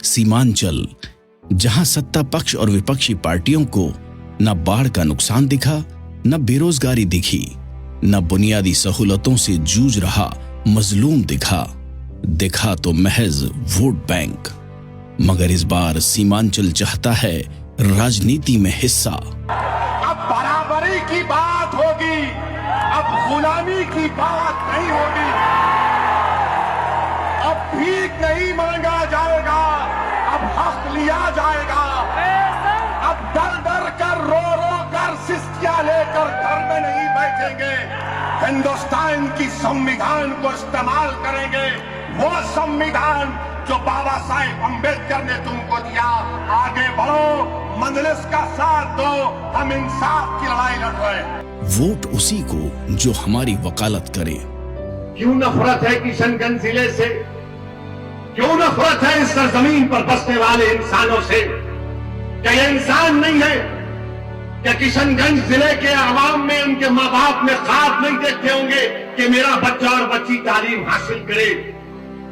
सीमांचल, जहां सत्ता पक्ष और विपक्षी पार्टियों को न बाढ़ का नुकसान दिखा, न बेरोजगारी दिखी, न बुनियादी सहूलतों से जूझ रहा मजलूम दिखा तो महज वोट बैंक। मगर इस बार सीमांचल चाहता है राजनीति में हिस्सा। अब बराबरी की बात होगी, अब गुलामी की बात नहीं होगी, अब भीख नहीं मांगा जाएगा, अब हक लिया जाएगा। अब डर डर कर रो कर सिस्कियां लेकर घर में नहीं बैठेंगे, हिंदुस्तान की संविधान को इस्तेमाल करेंगे, वो संविधान जो बाबा साहेब अम्बेडकर ने तुमको दिया। आगे बढ़ो, मजलिस का साथ दो, हम इंसाफ की लड़ाई लड़ रहे हैं। वोट उसी को जो हमारी वकालत करे। क्यों नफरत है किशनगंज जिले से? क्यों नफरत है इस सरजमीन पर बसने वाले इंसानों से? क्या ये इंसान नहीं है? क्या किशनगंज जिले के आवाम में उनके माँ बाप ने ख्वाब नहीं देखते होंगे कि मेरा बच्चा और बच्ची तालीम हासिल करे,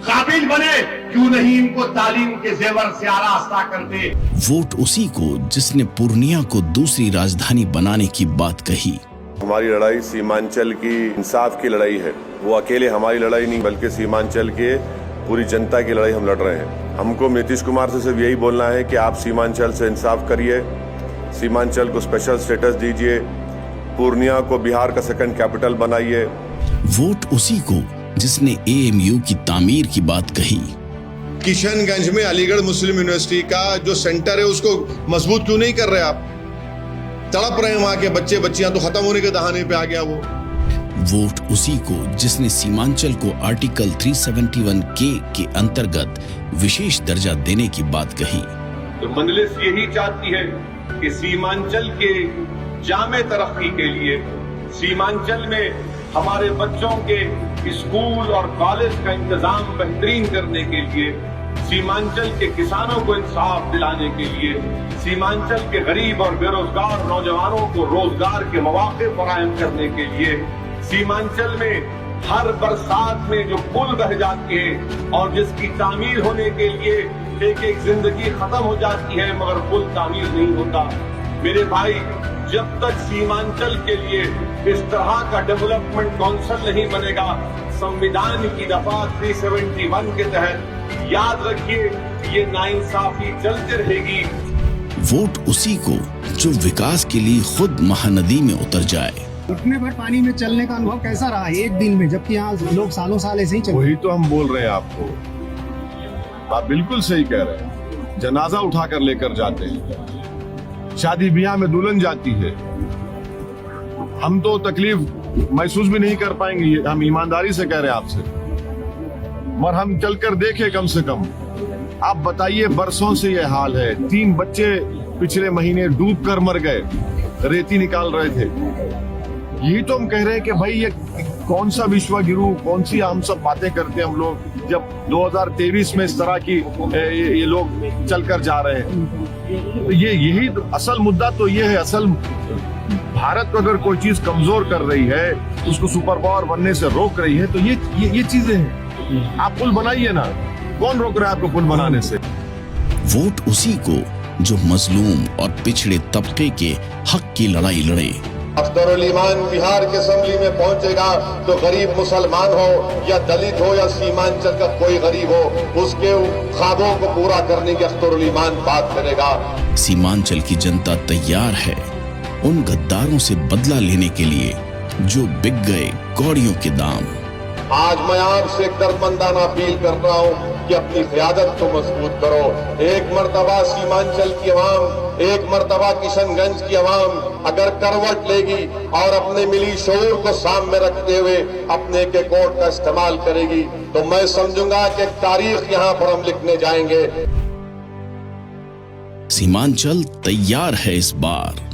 काबिल बने? क्यों नहीं इनको तालीम के जेवर से आरास्ता करते? वोट उसी को जिसने पूर्णिया को दूसरी राजधानी बनाने की बात कही। हमारी लड़ाई सीमांचल की इंसाफ की लड़ाई है। वो अकेले हमारी लड़ाई नहीं, बल्कि सीमांचल के पूरी जनता की लड़ाई हम लड़ रहे हैं। हमको नीतीश कुमार से सिर्फ यही बोलना है कि आप सीमांचल से इंसाफ करिए, सीमांचल को स्पेशल स्टेटस दीजिए, पूर्णिया को बिहार का सेकंड कैपिटल बनाइए। वोट उसी को जिसने एएमयू की तामीर की बात कही। किशनगंज में अलीगढ़ मुस्लिम यूनिवर्सिटी का जो सेंटर है उसको मजबूत क्यों नहीं कर रहे आप? तड़प रहे हैं वहां के बच्चे बच्चियां, तो खत्म होने के दहाने पे आ गया वो। वोट उसी को जिसने सीमांचल को आर्टिकल 371 के अंतर्गत विशेष दर्जा देने की बात कही। तो मजलिस यही चाहती है कि सीमांचल के जामे तरक्की के लिए, सीमांचल में हमारे बच्चों के स्कूल और कॉलेज का इंतजाम बेहतरीन करने के लिए, सीमांचल के किसानों को इंसाफ दिलाने के लिए, सीमांचल के गरीब और बेरोजगार नौजवानों को रोजगार के मौके फराहम करने के लिए, सीमांचल में हर बरसात में जो पुल बह जाती है और जिसकी तामीर होने के लिए एक एक जिंदगी खत्म हो जाती है मगर पुल तामीर नहीं होता। मेरे भाई, जब तक सीमांचल के लिए इस तरह का डेवलपमेंट काउंसिल नहीं बनेगा, संविधान की दफा 371 के तहत याद रखिए ये नाइंसाफी चलती रहेगी। वोट उसी को जो विकास के लिए खुद महानदी में उतर जाए। घुटने भर पानी में चलने का अनुभव कैसा रहा एक दिन में, जबकि यहाँ लोग सालों साल ऐसे ही चल। वही तो हम बोल रहे हैं आपको, आप बिल्कुल सही कह रहे हैं। जनाजा उठाकर लेकर जाते हैं, शादी ब्याह में दुल्हन जाती है, हम तो तकलीफ महसूस भी नहीं कर पाएंगे, हम ईमानदारी से कह रहे हैं आपसे। मगर हम चलकर देखें कम से कम। आप बताइए, बरसों से ये हाल है। 3 बच्चे पिछले महीने डूब कर मर गए, रेती निकाल रहे थे। यही तो हम कह रहे हैं कि भाई ये कौन सा विश्व गुरु, कौन सी हम सब बातें करते हैं हम लोग, जब 2023 में इस तरह की ये लोग चलकर जा रहे हैं। तो यही तो असल मुद्दा तो ये है। असल भारत को अगर कोई चीज कमजोर कर रही है, उसको सुपर पावर बनने से रोक रही है, तो ये चीजें हैं। आप पुल बनाइए ना, कौन रोक रहा है आपको पुल बनाने से? वोट उसी को जो मजलूम और पिछड़े तबके के हक की लड़ाई लड़े। अख्तरुल ईमान बिहार के असेंबली में पहुंचेगा तो गरीब मुसलमान हो या दलित हो या सीमांचल का कोई गरीब हो, उसके ख्वाबों को पूरा करने की अख्तरुल ईमान बात करेगा। सीमांचल की जनता तैयार है उन गद्दारों से बदला लेने के लिए जो बिक गए कौड़ियों के दाम। आज मैं आपसे एक दर्दमंदाना अपील कर रहा हूँ कि अपनी क़यादत को मजबूत करो। एक मर्तबा सीमांचल की अवाम, एक मर्तबा किशनगंज की अवाम अगर करवट लेगी और अपने मिली शऊर को सामने रखते हुए अपने के कोड का इस्तेमाल करेगी, तो मैं समझूंगा कि तारीख यहाँ पर हम लिखने जाएंगे। सीमांचल तैयार है इस बार।